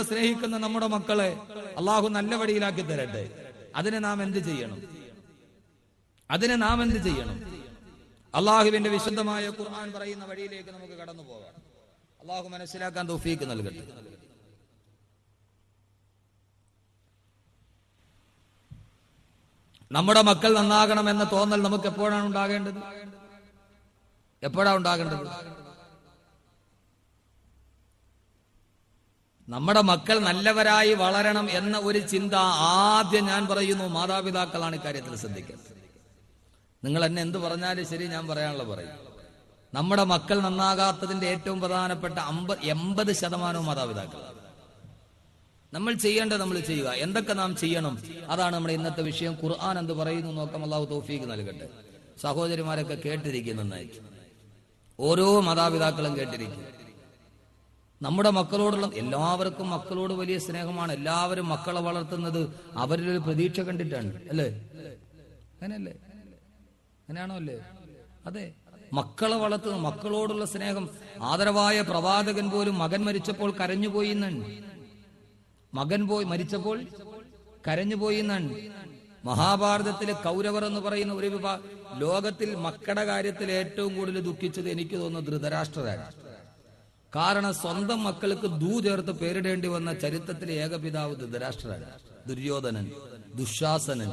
നമ്മളെ സ്നേഹിക്കുന്ന നമ്മുടെ മക്കളെ അള്ളാഹു നല്ല വഴിയിലാക്കി തരട്ടെ. അതിന് നാം എന്ത് ചെയ്യണം? അള്ളാഹുവിന്റെ വിശുദ്ധമായ ഖുർആൻ പറയുന്ന വഴിയിലേക്ക് നമുക്ക് കടന്നു പോകാം. അള്ളാഹു മനസ്സിലാക്കാൻ തൗഫീഖ് നൽകട്ടെ. നമ്മുടെ മക്കൾ നന്നാകണം എന്ന തോന്നൽ നമുക്ക് എപ്പോഴാണ് ഉണ്ടാകേണ്ടത്? നമ്മുടെ മക്കൾ നല്ലവരായി വളരണം എന്ന ഒരു ചിന്ത ആദ്യം ഞാൻ പറയുന്നു മാതാപിതാക്കളാണ് ഇക്കാര്യത്തിൽ ശ്രദ്ധിക്കുന്നത്. നിങ്ങൾ എന്നെ എന്ത് പറഞ്ഞാലും ശരി, ഞാൻ പറയാനുള്ള പറയും. നമ്മുടെ മക്കൾ നന്നാകാത്തതിന്റെ ഏറ്റവും പ്രധാനപ്പെട്ട 80% മാതാപിതാക്കൾ. നമ്മൾ ചെയ്യേണ്ടത് നമ്മൾ ചെയ്യുക. എന്തൊക്കെ നാം ചെയ്യണം, അതാണ് നമ്മുടെ ഇന്നത്തെ വിഷയം. ഖുർആൻ എന്ത് പറയുന്നു നോക്കാം. അല്ലാഹു തൗഫീഖ് നൽകട്ടെ. സഹോദരിമാരൊക്കെ കേട്ടിരിക്കും നന്നായിട്ട്. ഓരോ മാതാപിതാക്കളും കേട്ടിരിക്കും. നമ്മുടെ മക്കളോടുള്ള എല്ലാവർക്കും മക്കളോട് വലിയ സ്നേഹമാണ്. എല്ലാവരും മക്കളെ വളർത്തുന്നത് അവരിലൊരു പ്രതീക്ഷ കണ്ടിട്ടാണ്, അല്ലേ? അങ്ങനെയല്ലേ? അങ്ങനെയാണോ? അല്ലേ? അതെ, മക്കളെ വളർത്തുന്ന മക്കളോടുള്ള സ്നേഹം. ആദരവായ പ്രവാചകൻ പോലും മകൻ മരിച്ചപ്പോൾ കരഞ്ഞുപോയി എന്നാണ്. മരിച്ചപ്പോൾ കരഞ്ഞുപോയി എന്നാണ്. മഹാഭാരതത്തിലെ കൗരവർ എന്ന് പറയുന്ന ഒരു വിഭാഗം ലോകത്തിൽ മക്കളുടെ കാര്യത്തിൽ ഏറ്റവും കൂടുതൽ ദുഃഖിച്ചത് എനിക്ക് തോന്നുന്നു ധൃതരാഷ്ട്രരാണ്. കാരണം സ്വന്തം മക്കൾക്ക് ദൂ ചേർത്ത് പേരിടേണ്ടി വന്ന ചരിത്രത്തിലെ ഏകപിതാവ് ധൃതരാഷ്ട്രരാണ്. ദുര്യോധനൻ, ദുശാസനൻ.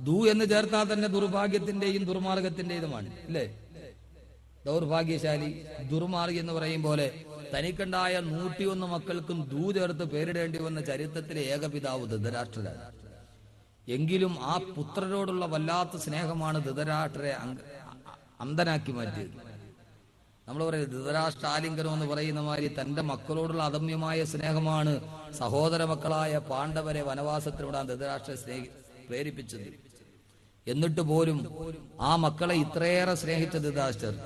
ദൂ എന്ന് ചേർത്താൽ തന്നെ ദുർഭാഗ്യത്തിന്റെയും ദുർമാർഗത്തിന്റേതുമാണ്, അല്ലേ? ദൗർഭാഗ്യശാലി, ദുർമാർഗി എന്ന് പറയും പോലെ തനിക്കുണ്ടായ 101 മക്കൾക്കും ദൂ ചേർത്ത് പേരിടേണ്ടി വന്ന ചരിത്രത്തിലെ ഏകപിതാവ് ധൃതരാഷ്ട്രരാണ്. എങ്കിലും ആ പുത്രരോടുള്ള വല്ലാത്ത സ്നേഹമാണ് ധൃതരാഷ്ട്രരെ അന്ധനാക്കി മാറ്റിയത്. നമ്മൾ പറയുന്നത് ധൃതരാഷ്ട്രാലിംഗനം എന്ന് പറയുന്ന മാതിരി തന്റെ മക്കളോടുള്ള അദമ്യമായ സ്നേഹമാണ് സഹോദര മക്കളായ പാണ്ഡവരെ വനവാസത്തിൽ വിടാൻ ധൃതരാഷ്ട്രരെ പ്രേരിപ്പിച്ചത്. എന്നിട്ട് പോലും ആ മക്കളെ ഇത്രയേറെ സ്നേഹിച്ച ധൃതരാഷ്ട്രർ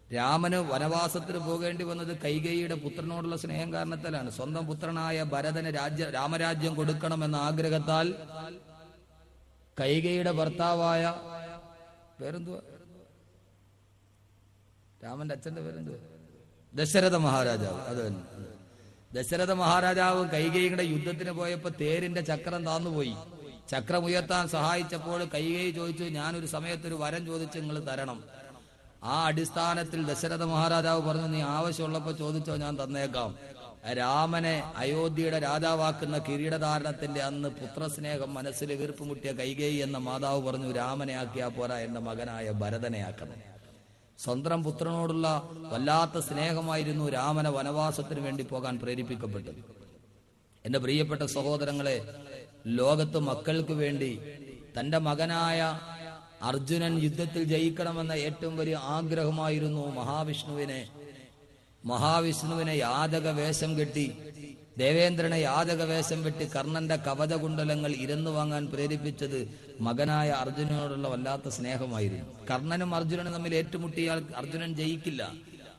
രാമന് വനവാസത്തിന് പോകേണ്ടി വന്നത് കൈകേയിയുടെ പുത്രനോടുള്ള സ്നേഹം കാരണത്താലാണ്. സ്വന്തം പുത്രനായ ഭരതന് രാമരാജ്യം കൊടുക്കണമെന്ന ആഗ്രഹത്താൽ കൈകേയിയുടെ ഭർത്താവായ പേരെന്തുവാ, രാമന്റെ അച്ഛന്റെ പേരെന്തുവാ, ദശരഥ മഹാരാജാവ്. അത് തന്നെ, ദശരഥ മഹാരാജാവ് കൈകേയിയുടെ യുദ്ധത്തിന് പോയപ്പോ തേരിന്റെ ചക്രം താന്നുപോയി. ചക്രം ഉയർത്താൻ സഹായിച്ചപ്പോൾ കൈകേയി ചോദിച്ചു, ഞാനൊരു സമയത്തൊരു വരം ചോദിച്ചു നിങ്ങൾ തരണം. ആ അടിസ്ഥാനത്തിൽ ദശരഥ മഹാരാജാവ് പറഞ്ഞു, നീ ആവശ്യമുള്ളപ്പോ ചോദിച്ചോ, ഞാൻ തന്നേക്കാം. രാമനെ അയോധ്യയുടെ രാജാവാക്കുന്ന കിരീടധാരണത്തിന്റെ അന്ന് പുത്രസ്നേഹം മനസ്സിൽ വീർപ്പുമുട്ടിയ കൈകേയി എന്ന മാതാവ് പറഞ്ഞു, രാമനെ ആക്കിയാ പോരാ, എന്റെ മകനായ ഭരതനെ ആക്കണം. സ്വന്തം പുത്രനോടുള്ള വല്ലാത്ത സ്നേഹമായിരുന്നു രാമനെ വനവാസത്തിന് വേണ്ടി പോകാൻ പ്രേരിപ്പിക്കപ്പെട്ടത്. എന്റെ പ്രിയപ്പെട്ട സഹോദരങ്ങളെ, ലോകത്ത് മക്കൾക്ക് വേണ്ടി തന്റെ മകനായ അർജുനൻ യുദ്ധത്തിൽ ജയിക്കണമെന്ന ഏറ്റവും വലിയ ആഗ്രഹമായിരുന്നു മഹാവിഷ്ണുവിനെ യാചക വേഷം കെട്ടി, ദേവേന്ദ്രനെ യാചക വേഷം വെട്ടി കർണന്റെ കവചകുണ്ടലങ്ങൾ ഇരന്നു വാങ്ങാൻ പ്രേരിപ്പിച്ചത് മകനായ അർജുനനോടുള്ള വല്ലാത്ത സ്നേഹമായിരുന്നു. കർണനും അർജുനനും തമ്മിൽ ഏറ്റുമുട്ടിയാൽ അർജുനൻ ജയിക്കില്ല.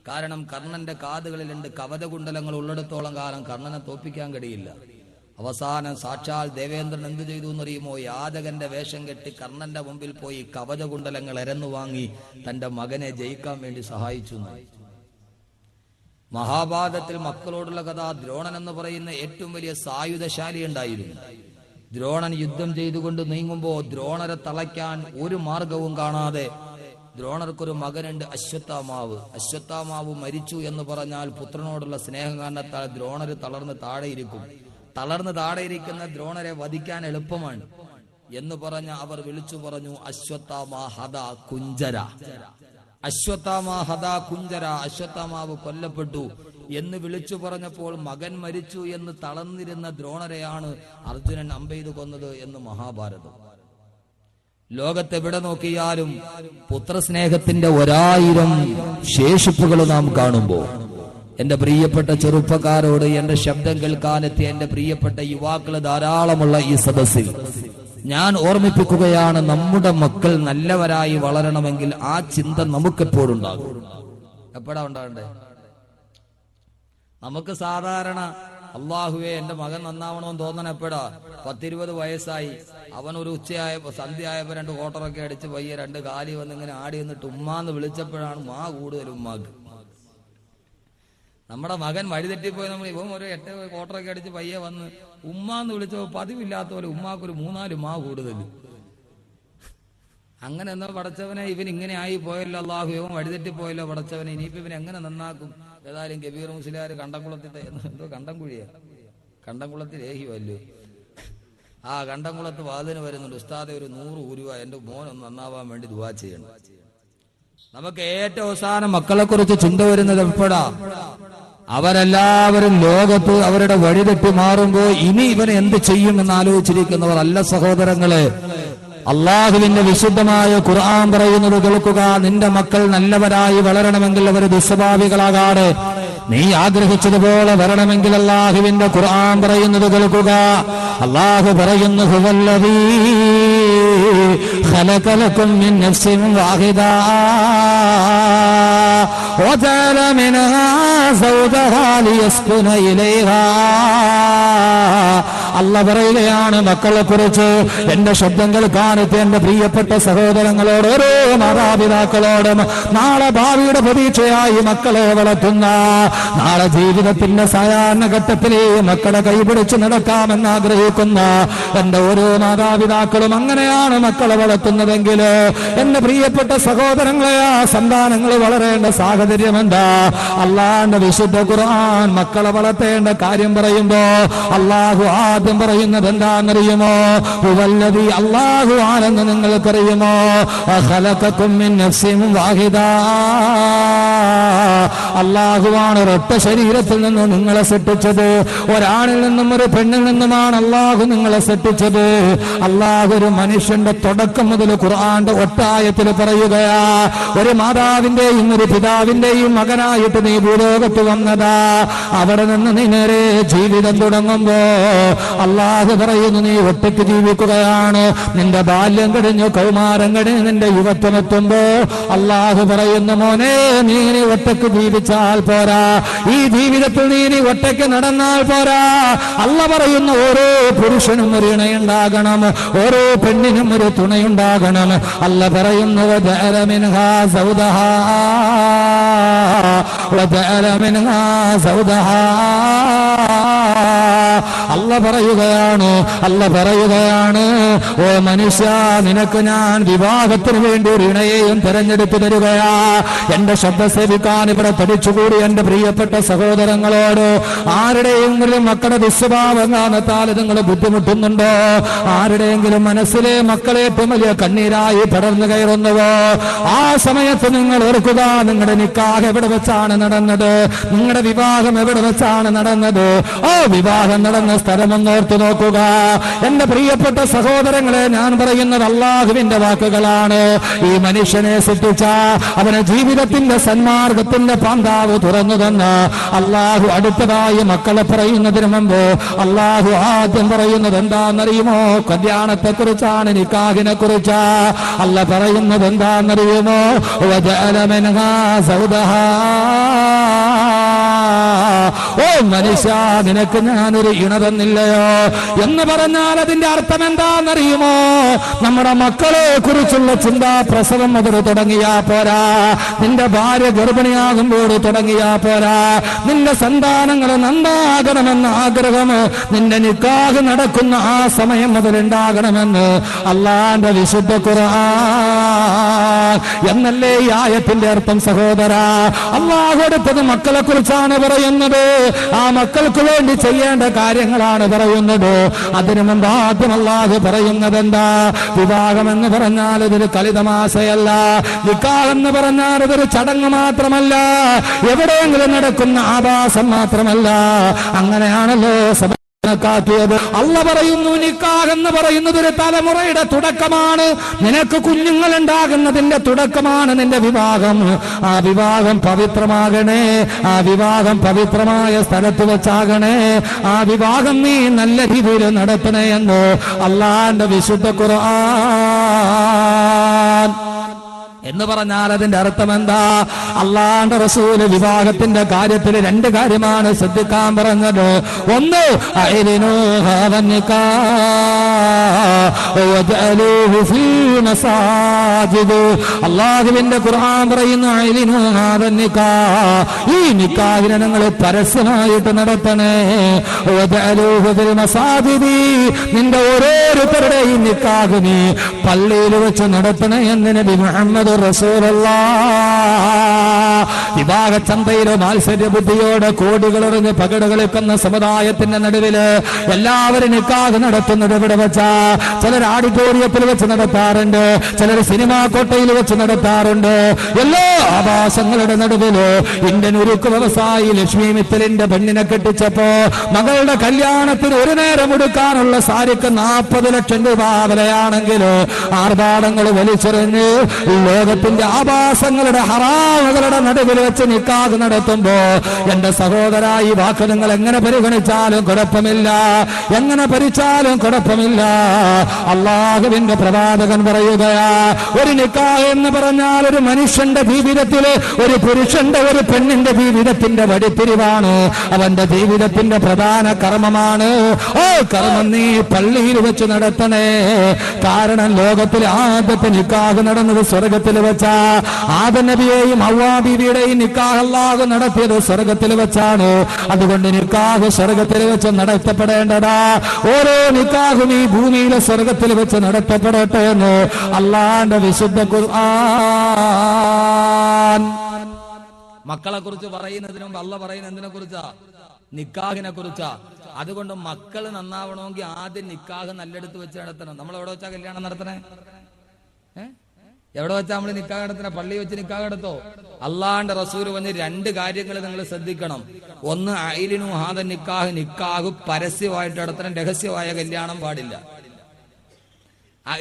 കാരണം കർണന്റെ കാതുകളിൽ 2 കവചകുണ്ടലങ്ങൾ ഉള്ളിടത്തോളം കാലം കർണനെ തോൽപ്പിക്കാൻ കഴിയില്ല. അവസാനം സാക്ഷാൽ ദേവേന്ദ്രൻ എന്തു ചെയ്തു എന്നറിയുമോ? യാചകന്റെ വേഷം കെട്ടി കർണന്റെ മുമ്പിൽ പോയി കവചകുണ്ടലങ്ങൾ എരന്നു വാങ്ങി തന്റെ മകനെ ജയിക്കാൻ വേണ്ടി സഹായിച്ചു. മഹാഭാരതത്തിൽ മക്കളോടുള്ള കഥ. ദ്രോണൻ എന്ന് പറയുന്ന ഏറ്റവും വലിയ സായുധശാലി ഉണ്ടായിരുന്നു. ദ്രോണൻ യുദ്ധം ചെയ്തുകൊണ്ട് നീങ്ങുമ്പോ ദ്രോണരെ തളയ്ക്കാൻ ഒരു മാർഗവും കാണാതെ ദ്രോണർക്കൊരു മകനുണ്ട്, അശ്വത്ഥാമാവ് മരിച്ചു എന്ന് പറഞ്ഞാൽ പുത്രനോടുള്ള സ്നേഹം കാരണത്താൽ ദ്രോണര് തളർന്ന് താഴെയിരിക്കുന്ന ദ്രോണരെ വധിക്കാൻ എളുപ്പമാണ് എന്ന് പറഞ്ഞ അവർ വിളിച്ചു പറഞ്ഞു, അശ്വത്ഥാമാവ് കൊല്ലപ്പെട്ടു എന്ന് വിളിച്ചു പറഞ്ഞപ്പോൾ മകൻ മരിച്ചു എന്ന് തളർന്നിരുന്ന ദ്രോണരെയാണ് അർജുനൻ അമ്പെയ്തു കൊന്നത് എന്ന് മഹാഭാരതം. ലോകത്തെവിടെ നോക്കിയാലും പുത്രസ്നേഹത്തിന്റെ 1000 ശേഷിപ്പുകൾ നാം കാണുമ്പോൾ എന്റെ പ്രിയപ്പെട്ട ചെറുപ്പക്കാരോട്, എന്റെ ശബ്ദം കേൾക്കാനെത്തിയ എന്റെ പ്രിയപ്പെട്ട യുവാക്കള് ധാരാളമുള്ള ഈ സദസ്സിൽ ഞാൻ ഓർമ്മിപ്പിക്കുകയാണ്, നമ്മുടെ മക്കൾ നല്ലവരായി വളരണമെങ്കിൽ ആ ചിന്ത നമുക്കെപ്പോഴുണ്ടാകും. എപ്പോഴാ ഉണ്ടാകണ്ടേ? നമുക്ക് സാധാരണ അള്ളാഹുവേ എന്റെ മകൻ നന്നാവണമെന്ന് തോന്നണം എപ്പോഴാ? 10-20 വയസ്സായി അവനൊരു സന്ധ്യയായപ്പോ 2 കോട്ടറൊക്കെ അടിച്ച് പയ്യെ 2 കാലി വന്ന് ഇങ്ങനെ ആടി വന്നിട്ട് ഉമ്മാന്ന് വിളിച്ചപ്പോഴാണ് കൂടുതൽ ഉമ്മാക്ക്. നമ്മുടെ മകൻ വഴിതെറ്റിപ്പോയി നമ്മൾ ഇവൻ ഒരു 8 ക്വാർട്ടറൊക്കെ അടിച്ച് പയ്യെ വന്ന് ഉമ്മാന്ന് വിളിച്ചപ്പോൾ പതിവില്ലാത്ത പോലെ ഉമ്മാക്കൊരു 3-4 മാ കൂടുതൽ. അങ്ങനെ എന്നാ പടച്ചവനെ ഇവൻ ഇങ്ങനെ ആയി പോയല്ലോ അള്ളാഹു, ഇവൻ വഴിതെറ്റിപ്പോയല്ലോ പടച്ചവനെ, ഇനിയിപ്പോ ഇവൻ എങ്ങനെ നന്നാക്കും? ഏതായാലും കബീർ മുസ്ലിയാർ കണ്ടംകുളത്തിൽ എന്തോ കണ്ടംകുളത്തിൽ ഏഹിയല്ലോ, ആ കണ്ടംകുളത്ത് വാതിന് വരുന്നുണ്ട്, ഉസ്താദെ ഒരു 100 രൂപ എന്റെ മോനൊന്ന് നന്നാവാൻ വേണ്ടി ദുആ ചെയ്യണം. നമുക്ക് ഏറ്റവും അവസാനം മക്കളെ കുറിച്ച് ചിന്ത വരുന്നത് എപ്പോഴാ? അവരെല്ലാവരും ലോകത്ത് അവരുടെ വഴിതെറ്റി മാറുമ്പോ ഇനി ഇവൻ എന്ത് ചെയ്യുമെന്ന് ആലോചിച്ചിരിക്കുന്നവർ അല്ല സഹോദരങ്ങളെ. അള്ളാഹുവിന്റെ വിശുദ്ധമായ ഖുർആൻ പറയുന്നത് കേൾക്കുക. നിന്റെ മക്കൾ നല്ലവരായി വളരണമെങ്കിൽ അവർ ദുസ്വഭാവികളാകാതെ നീ ആഗ്രഹിച്ചതുപോലെ വരണമെങ്കിൽ അള്ളാഹുവിന്റെ ഖുർആൻ പറയുന്നത് കേൾക്കുക. അള്ളാഹു പറയുന്നു ഹുവല്ലദീ ഖലഖ ലക്കും മിൻ നഫ്സിൻ വാഹിദ വജഅല മിൻഹാ സൗജഹാ ലിയസ്കുന ഇലൈഹാ. അല്ലാഹു പറയുകയാണ് മക്കളെ കുറിച്ച്. എന്റെ ശബ്ദം കേൾക്കാനെത്തിയ എന്റെ പ്രിയപ്പെട്ട സഹോദരങ്ങളോട്, ഓരോ മാതാപിതാക്കളോടും നാളെ ഭാവിയുടെ പ്രതീക്ഷയായി മക്കളെ വളർത്തുന്ന, നാളെ ജീവിതത്തിന്റെ സായാഹ്ന ഘട്ടത്തിലെ മക്കളെ കൈപിടിച്ച് നടക്കാമെന്ന് ആഗ്രഹിക്കുന്ന എന്റെ ഓരോ മാതാപിതാക്കളും അങ്ങനെയാണ് മക്കളെ വളർത്തുന്നതെങ്കിൽ എന്റെ പ്രിയപ്പെട്ട സഹോദരങ്ങളെ, ആ സന്താനങ്ങൾ വളരേണ്ട സാഹചര്യം എന്താ? അള്ളാഹുവിന്റെ വിശുദ്ധ ഖുർആൻ മക്കളെ വളർത്തേണ്ട കാര്യം പറയുമ്പോ അള്ളാഹു ആദ്യം പറയുന്നത് എന്താണെന്നറിയുമോ? ഹുവല്ലദീ, അള്ളാഹു ആണെന്ന് നിങ്ങൾക്കറിയുമോ? ഖലഖകും മിൻ നഫ്സിൻ വാഹിദ, അള്ളാഹുവാണ് ഒരൊറ്റ ശരീരത്തിൽ നിന്ന് നിങ്ങളെ സൃഷ്ടിച്ചത്. ഒരാണിൽ നിന്നും ഒരു പെണ്ണിൽ നിന്നുമാണ് അള്ളാഹു നിങ്ങളെ സൃഷ്ടിച്ചത്. അള്ളാഹു ഒരു മനുഷ്യന്റെ തുടക്കം മുതൽ ഖുർആന്റെ ഒറ്റായത്തിൽ പറയുകയാ, ഒരു മാതാവിന്റെയും ഒരു പിതാവിന്റെയും മകനായിട്ട് നീ ഭൂലോകത്ത് വന്നതാ. അവിടെ നിന്ന് നീ നേരെ ജീവിതം തുടങ്ങുമ്പോ അള്ളാഹു പറയുന്നു നീ ഒറ്റയ്ക്ക് ജീവിക്കുകയാണ്. നിന്റെ ബാല്യം കഴിഞ്ഞു, കൗമാരം കഴിഞ്ഞ് നിന്റെ യുവത്വം എത്തുമ്പോ അള്ളാഹു പറയുന്നു മോനെ നീ ഒറ്റയ്ക്ക് ജീവിച്ചാൽ പോരാ, ഈ ജീവിതത്തിൽ നീ ഒറ്റയ്ക്ക് നടന്നാൽ പോരാ. അള്ള പറയുന്നു ഓരോ പുരുഷനും ഒരു ഇണയുണ്ടാകണം, ഓരോ പെണ്ണിനും ഒരു തുണയുണ്ടാകണം. അല്ല പറയുന്നു വജഅല മിൻഹാ സൗദഹാ വജഅല മിൻഹാ സൗദഹാ. അല്ല പറയുകയാണ് ഓ മനുഷ്യ, നിനക്ക് ഞാൻ വിവാഹത്തിന് വേണ്ടി ഒരു ഇണയെയും തെരഞ്ഞെടുത്തു തരികയാ. എന്റെ ശബ്ദ സേവിക്കാൻ ഇവിടെ തടിച്ചുകൂടി എന്റെ പ്രിയപ്പെട്ട സഹോദരങ്ങളോട്, ആരുടെയെങ്കിലും മക്കളുടെ ദുസ്വഭാവം കാരണത്താൽ നിങ്ങൾ ബുദ്ധിമുട്ടുന്നുണ്ടോ? ആരുടെയെങ്കിലും മനസ്സിലെ മക്കളെ ഏറ്റവും വലിയ കണ്ണീരായി പടർന്നു കയറുന്നുവോ? ആ സമയത്ത് നിങ്ങൾ ഓർക്കുക, നിങ്ങളുടെ നിക്കാഹ് എവിടെ വെച്ചാണ് നടന്നത്? നിങ്ങളുടെ വിവാഹം എവിടെ വെച്ചാണ് നടന്നത്? ഓ വിവാഹം നടന്ന സ്ഥലമെന്നോർത്ത് നോക്കുക. എന്റെ പ്രിയപ്പെട്ട സഹോദരങ്ങളെ, ഞാൻ പറയുന്നത് അള്ളാഹുവിന്റെ വാക്കുകളാണ്. ഈ മനുഷ്യനെ സൃഷ്ടിച്ച അവനെ ജീവിതത്തിന്റെ സന്മാർഗത്തിന്റെ പാന്താവ് തുറന്നു തന്ന അള്ളാഹു അടുത്തതായി മക്കളെ പറയുന്നതിന് മുമ്പ് അള്ളാഹു ആദ്യം പറയുന്നത് എന്താണെന്നറിയുമോ? കല്യാണത്തെ കുറിച്ചാണ്, നിക്കാഹിനെ കുറിച്ചാ. അല്ല പറയുന്നത് എന്താണെന്നറിയുമോ? വജഅല മിൻഹാ സൗദഹാ. ഓ മനുഷ്യ, നിനക്ക് ഞാനൊരു ഇണ തന്നില്ലയോ എന്ന് പറഞ്ഞാൽ അതിന്റെ അർത്ഥം എന്താണെന്നറിയുമോ? നമ്മുടെ മക്കളെ കുറിച്ചുള്ള ചിന്താ പ്രസവം മുതൽ തുടങ്ങിയാ പോരാ, നിന്റെ ഭാര്യ ഗർഭിണിയാകുമ്പോൾ തുടങ്ങിയാ പോരാ, നിന്റെ സന്താനങ്ങൾ നന്നാകണമെന്ന ആഗ്രഹം നിന്റെ നിക്കാഹ് നടക്കുന്ന ആ സമയം മുതൽ ഉണ്ടാകണമെന്ന് അള്ളാന്റെ വിശുദ്ധ ഖുർആൻ എന്നല്ലേ ഈ ആയത്തിന്റെ അർത്ഥം സഹോദര. അള്ളാഹു അടുത്തത് മക്കളെ കുറിച്ചാണ് പറയുന്നത്. ആ മക്കൾക്ക് വേണ്ടി ചെയ്യേണ്ട കാര്യങ്ങളാണ് പറയുന്നത്. അതിനു മുമ്പ് ആദ്യം അള്ളാഹു പറയുന്നത് എന്താ? വിവാഹം എന്ന് പറഞ്ഞാൽ ഇതൊരു കളിതമാശയല്ല, നിക്കാഹ് എന്ന് പറഞ്ഞാൽ ഇതൊരു ചടങ്ങ് മാത്രമല്ല, എവിടെയെങ്കിലും നടക്കുന്ന ആഭാസം മാത്രമല്ല. അങ്ങനെയാണല്ലോ ിയത്. അള്ള പറയുന്നു നിക്കാഹ് എന്ന് പറയുന്നത് ഒരു തലമുറയുടെ തുടക്കമാണ്. നിനക്ക് കുഞ്ഞുങ്ങൾ ഉണ്ടാകുന്നതിന്റെ തുടക്കമാണ് നിന്റെ വിവാഹം. ആ വിവാഹം പവിത്രമാകണേ, ആ വിവാഹം പവിത്രമായ സ്ഥലത്ത് വെച്ചാകണേ, ആ വിവാഹം നീ നല്ല രീതിയിൽ നടത്തണേ എന്ന് അള്ളാന്റെ വിശുദ്ധ ഖുർആൻ. എന്ന് പറഞ്ഞാൽ അതിന്റെ അർത്ഥം എന്താ? അള്ളാഹുവിന്റെ റസൂല് വിവാഹത്തിന്റെ കാര്യത്തിൽ രണ്ട് കാര്യമാണ് ശ്രദ്ധിക്കാൻ പറഞ്ഞത്. ഒന്ന്, അള്ളാഹുവിന്റെ ഖുർആൻ പറയുന്നു, ഈ നിക്കാഹിനെ നിങ്ങൾ പരസ്യമായിട്ട് നടത്തണേ. നിന്റെ ഓരോരുത്തരുടെയും നിക്കാഹ് നീ പള്ളിയിൽ വെച്ച് നടത്തണേ എന്ന് നബി മുഹമ്മദ് വിവാഹ ചന്തയിലോ മാത്സര്യ ബുദ്ധിയോടെ കോടികളെറിഞ്ഞ് പകട് കളിക്കുന്ന സമുദായത്തിന്റെ നടുവില് എല്ലാവരും നിക്കാഹ് നടത്തുന്നത് ഇവിടെ വെച്ചാ. ചിലർ ഓഡിറ്റോറിയത്തിൽ വെച്ച് നടത്താറുണ്ട്, ചിലർ സിനിമാ കോട്ടയിൽ വെച്ച് നടത്താറുണ്ട്. എല്ലാ ആഭാസങ്ങളുടെ നടുവില് ഇന്ത്യൻ ഉരുക്ക് വ്യവസായി ലക്ഷ്മി മിത്തലിന്റെ പെണ്ണിനെ കെട്ടിച്ചപ്പോ മകളുടെ കല്യാണത്തിന് ഒരു നേരം എടുക്കാനുള്ള സാരിക്ക് 40 ലക്ഷം രൂപ വിലയാണെങ്കിൽ ആർഭാടങ്ങൾ വലിച്ചെറിഞ്ഞ് ലോകത്തിന്റെ ആഭാസങ്ങളുടെ ഹറാമുകളുടെ നടുവിൽ വെച്ച് നിക്കാഹ് നടത്തുമ്പോ എന്റെ സഹോദരാ, ഈ വാക്ക് നിങ്ങൾ എങ്ങനെ പരിഗണിച്ചാലും കുഴപ്പമില്ല, എങ്ങനെ ഭരിച്ചാലും കുഴപ്പമില്ല. അള്ളാഹുവിന്റെ പ്രവാചകൻ പറയുകയാ, ഒരു നിക്കാഹ് എന്ന് പറഞ്ഞാൽ ഒരു മനുഷ്യന്റെ ജീവിതത്തില്, ഒരു പുരുഷന്റെ ഒരു പെണ്ണിന്റെ ജീവിതത്തിന്റെ വഴിത്തിരിവാണ്, അവന്റെ ജീവിതത്തിന്റെ പ്രധാന കർമ്മമാണ്. ഓ കർമ്മം നീ പള്ളിയിൽ വെച്ച് നടത്തണേ. കാരണം ലോകത്തിലെ ആദ്യത്തെ നിക്കാഹ് നടന്നത് സ്വർഗത്തിൽ വെച്ചാ. ആദം നബിയെയും ഹവ്വാ ബീവിയുടെയും നിക്കാഹ് അല്ലാഹു നടത്തിയത് സ്വർഗത്തിൽ വെച്ചാണ്. അതുകൊണ്ട് നിക്കാഹ് സ്വർഗത്തിൽ വെച്ച് നടത്തപ്പെടേണ്ടതാ. ഓരോ നിക്കാഹും ഈ ഭൂമിയിലെ സ്വർഗത്തിൽ വെച്ച് നടത്തപ്പെടട്ടെ എന്ന് അല്ലാഹുവിന്റെ വിശുദ്ധ ഖുർആൻ. മക്കളെ കുറിച്ച് പറയുന്നതിന് മുമ്പ് അള്ളാഹ് പറയുന്നത് എന്തിനെ കുറിച്ചാ? നിക്കാഹിനെ കുറിച്ചാ. അതുകൊണ്ട് മക്കൾ നന്നാവണമെങ്കിൽ ആദ്യം നിക്കാഹ് നല്ലെടുത്ത് വെച്ച് നടത്തണം. നമ്മൾ എവിടെ വെച്ചാ കല്യാണം നടത്തണേ? എവിടെ വെച്ചാ നമ്മൾ നിക്കാഹ് നടത്തണേ? പള്ളി വെച്ച് നിക്കാഹ് നടത്തോ? അള്ളാഹുവിന്റെ റസൂൽ പറഞ്ഞ് രണ്ട് കാര്യങ്ങൾ നിങ്ങൾ ശ്രദ്ധിക്കണം. ഒന്ന്, ഐലിനു ഹാദ നിക്കാഹ്, നിക്കാഹ് പരസ്യമായിട്ട് നടത്തണം, രഹസ്യമായ കല്യാണം പാടില്ല.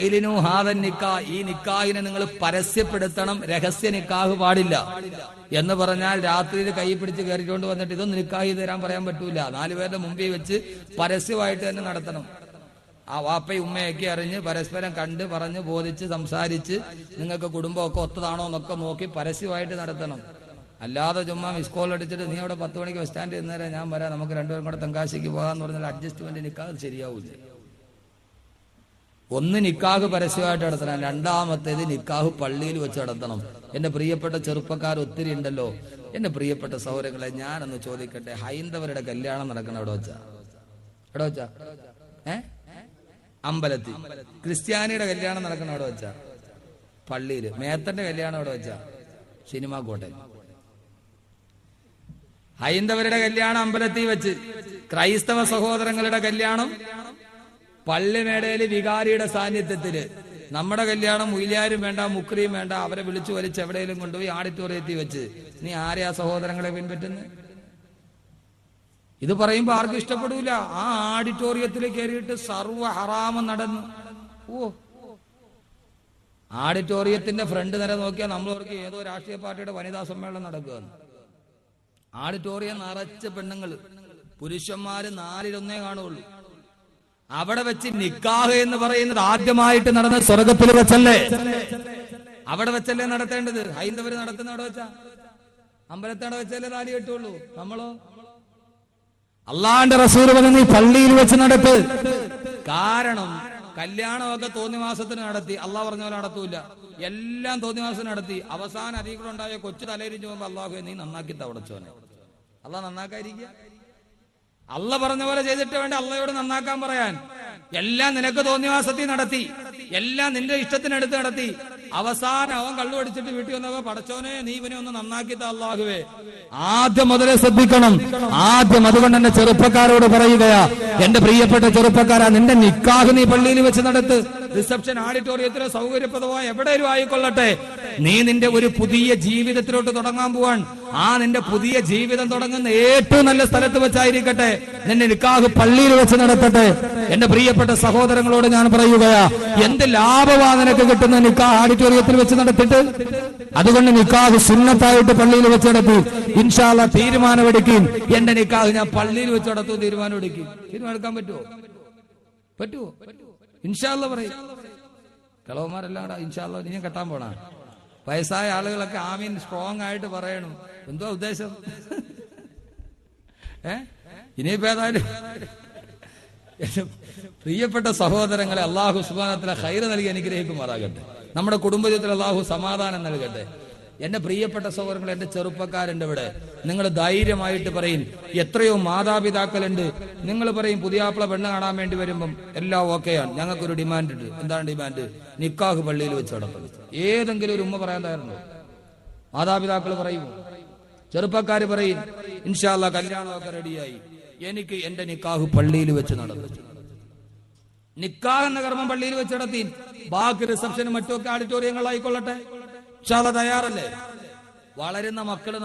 ഐലിനു ഹാദ നിക്കാഹ്, ഈ നിക്കാഹിനെ നിങ്ങൾ പരസ്യപ്പെടുത്തണം, രഹസ്യ നിക്കാഹ് പാടില്ല. എന്ന് പറഞ്ഞാൽ രാത്രിയിൽ കൈ പിടിച്ച് കയറിക്കൊണ്ട് വന്നിട്ട് ഇതൊന്നും നിക്കാഹ് തരാൻ പറയാൻ പറ്റൂല. 4 പേരുടെ മുമ്പിൽ വെച്ച് പരസ്യമായിട്ട് തന്നെ നടത്തണം. ആ വാപ്പയും ഉമ്മയൊക്കെ അറിഞ്ഞ് പരസ്പരം കണ്ട് പറഞ്ഞ് ബോധിച്ച് സംസാരിച്ച് നിങ്ങൾക്ക് കുടുംബമൊക്കെ ഒത്തതാണോ എന്നൊക്കെ നോക്കി പരസ്യമായിട്ട് നടത്തണം. അല്ലാതെ ചുമ്മാ മിസ് കോൾ അടിച്ചിട്ട് നീ അവിടെ 10 മണിക്ക് ബസ് സ്റ്റാൻഡിൽ നിന്നേരം ഞാൻ വരാം, നമുക്ക് രണ്ടുപേരും കൂടെ തെങ്കാശിക്ക് പോകാന്ന് പറഞ്ഞാൽ അഡ്ജസ്റ്റ്മെന്റ് നിക്കാഹ് ശരിയാവൂല. ഒന്ന്, നിക്കാഹ് പരസ്യമായിട്ട് നടത്തണം. രണ്ടാമത്തേത് നിക്കാഹ് പള്ളിയിൽ വെച്ച് നടത്തണം. എന്റെ പ്രിയപ്പെട്ട ചെറുപ്പക്കാർ ഒത്തിരി ഉണ്ടല്ലോ. എന്റെ പ്രിയപ്പെട്ട സഹോദരങ്ങളെ, ഞാനൊന്ന് ചോദിക്കട്ടെ, ഹൈന്ദവരുടെ കല്യാണം നടക്കണം എവിടെ വെച്ചാ? എവിടെ വെച്ചാ? അമ്പലത്തിൽ. ക്രിസ്ത്യാനിയുടെ കല്യാണം നടക്കണം എവിടെ വെച്ചാ? പള്ളിയിൽ. മേത്തന്റെ കല്യാണം എവിടെ വെച്ചാ? സിനിമാ കോട്ടയിൽ. ഹൈന്ദവരുടെ കല്യാണം അമ്പലത്തിൽ വെച്ച്, ക്രൈസ്തവ സഹോദരങ്ങളുടെ കല്യാണം പള്ളിമേടയില് വികാരിയുടെ സാന്നിധ്യത്തില്. നമ്മുടെ കല്യാണം മുയിലാരും വേണ്ട, മുക്രിയും വേണ്ട, അവരെ വിളിച്ചു വലിച്ച് എവിടെയെങ്കിലും കൊണ്ടുപോയി ഓഡിറ്റോറിയത്തിൽ വെച്ച്. നീ ആരെയാ സഹോദരങ്ങളെ പിൻപറ്റുന്നത്? ഇത് പറയുമ്പോ ആർക്കും ഇഷ്ടപ്പെടൂല. ആ ഓഡിറ്റോറിയത്തിൽ കയറിയിട്ട് സർവ്വ ഹറാമം നടന്നു. ഓഡിറ്റോറിയത്തിന്റെ ഫ്രണ്ട് നേരെ നോക്കിയാൽ നമ്മളവർക്ക് ഏതോ രാഷ്ട്രീയ പാർട്ടിയുടെ വനിതാ സമ്മേളനം നടക്കുകയാണ്. ഓഡിറ്റോറിയം നിറച്ച പെണ്ണുങ്ങള്, പുരുഷന്മാര് 4-1 കാണുള്ളൂ. അവിടെ വെച്ച് നിക്കാഹ് എന്ന് പറയുന്നത് ആദ്യമായിട്ട് നടന്ന സ്വർഗത്തിൽ വെച്ചല്ലേ? അവിടെ വെച്ചല്ലേ നടത്തേണ്ടത്? ഹൈന്ദവര് നടത്തുന്ന അവിടെ വെച്ചാ? അമ്പലത്തവിടെ വെച്ചല്ലേ താലി കെട്ടുള്ളൂ. നമ്മളോ? അള്ളാന്റെ റസൂൽ പറഞ്ഞ നീ പള്ളിയിൽ വെച്ച് നടത്ത്. കാരണം കല്യാണമൊക്കെ തോന്നിവാസത്തിന് നടത്തി, അള്ളാഹ് പറഞ്ഞ പോലെ നടത്തൂല. എല്ലാം തോന്നിവാസത്തിന് നടത്തി. അവസാനം അരീക്കൂടെ ഉണ്ടായ കൊച്ചു തലയിരിഞ്ഞു പോകുമ്പോ അള്ളാഹു നീ നന്നാക്കി തവടച്ചോനെ. അള്ളാഹ് നന്നാക്കാതിരിക്കുക? അള്ള പറഞ്ഞ പോലെ ചെയ്തിട്ട് വേണ്ട അള്ളയോട് നന്നാക്കാൻ പറയാൻ. എല്ലാം നിനക്ക് തോന്നിവാസത്തിൽ നടത്തി, എല്ലാം നിന്റെ ഇഷ്ടത്തിനടുത്ത് നടത്തി. അവസാനം അവൻ കള്ളു അടിച്ചിട്ട് വീട്ടിൽ വന്നപ്പോ പടച്ചോനെ നീ ഇവനെ ഒന്ന് നന്നാക്കിത്ത അള്ളാഹുവേ. ആദ്യം മുതലേ ശ്രദ്ധിക്കണം. ആദ്യം അതുകൊണ്ട് എന്റെ ചെറുപ്പക്കാരോട് പറയുകയാ, എന്റെ പ്രിയപ്പെട്ട ചെറുപ്പക്കാരാ, നിന്റെ നിക്കാഹ് നീ പള്ളിയിൽ വെച്ച് നടത്ത്. റിസപ്ഷൻ ഓഡിറ്റോറിയത്തിലോ സൗകര്യപ്രദമായ എവിടെയും ആയിക്കൊള്ളട്ടെ. നീ നിന്റെ ഒരു പുതിയ ജീവിതത്തിലോട്ട് തുടങ്ങാൻ പോവാൻ. ആ നിന്റെ പുതിയ ജീവിതം തുടങ്ങുന്ന ഏറ്റവും നല്ല സ്ഥലത്ത് വെച്ചായിരിക്കട്ടെ. നിന്റെ നിക്കാഹ് പള്ളിയിൽ വെച്ച് നടത്തട്ടെ. എന്റെ പ്രിയപ്പെട്ട സഹോദരങ്ങളോട് ഞാൻ പറയുകയാ, എന്ത് ലാഭമാ നിനക്ക് കിട്ടുന്ന നിക്കാഹ് ഓഡിറ്റോറിയത്തിൽ വെച്ച് നടത്തിട്ട്? അതുകൊണ്ട് നിക്കാഹ് സുന്നത്തായിട്ട് പള്ളിയിൽ വെച്ച് നടത്തി. ഇൻഷാ അല്ലാഹ് തീരുമാനമെടുക്കും. എന്റെ നിക്കാഹ് ഞാൻ പള്ളിയിൽ വെച്ച് നടത്തും. തീരുമാനമെടുക്കും. തീരുമാനമെടുക്കാൻ പറ്റുമോ? ഇൻഷാ അല്ലാഹ് പറയും. കളവന്മാരെല്ലാം ഇൻഷാ അല്ലാഹ് നീ കെട്ടാൻ പോണ വയസ്സായ ആളുകളൊക്കെ ആമീൻ സ്ട്രോങ് ആയിട്ട് പറയണം. എന്തോ ഉദ്ദേശം? ഇനിയിപ്പോ ഏതായാലും പ്രിയപ്പെട്ട സഹോദരങ്ങളെ, അള്ളാഹു സുബ്ഹാനഹു വ തആല ഖൈറ് നൽകി അനുഗ്രഹിക്കുമാറാകട്ടെ. നമ്മുടെ കുടുംബത്തിൽ അള്ളാഹു സമാധാനം നൽകട്ടെ. എന്റെ പ്രിയപ്പെട്ട സഹോദരങ്ങൾ, എന്റെ ചെറുപ്പക്കാരുണ്ട് ഇവിടെ, നിങ്ങൾ ധൈര്യമായിട്ട് പറയും. എത്രയോ മാതാപിതാക്കളുണ്ട്, നിങ്ങൾ പറയും പുതിയാപ്പിള പെണ്ണ് കാണാൻ വേണ്ടി വരുമ്പം എല്ലാം ഓക്കെയാണ്, ഞങ്ങൾക്കൊരു ഡിമാൻഡ് ഉണ്ട്. എന്താണ് ഡിമാൻഡ്? നിക്കാഹ് പള്ളിയിൽ വെച്ച് നടത്തുന്നത്. ഏതെങ്കിലും ഒരു ഉമ്മ പറയാൻ തയ്യാറുണ്ടോ? മാതാപിതാക്കൾ പറയും, ചെറുപ്പക്കാര് പറയും, ഇൻഷാ അല്ലാഹ് കല്യാണമൊക്കെ റെഡിയായി, എനിക്ക് എന്റെ നിക്കാഹ് പള്ളിയിൽ വെച്ച് നടത്തും. നിക്കാഹ് എന്ന കർമ്മം പള്ളിയിൽ വെച്ച് നടത്തി, ബാക്കി റിസപ്ഷനും മറ്റുമൊക്കെ ഓഡിറ്റോറിയങ്ങളായിക്കൊള്ളട്ടെ. ഇൻഷാ അല്ലാഹ് തയ്യാറല്ലേ? വളരുന്ന മക്കള്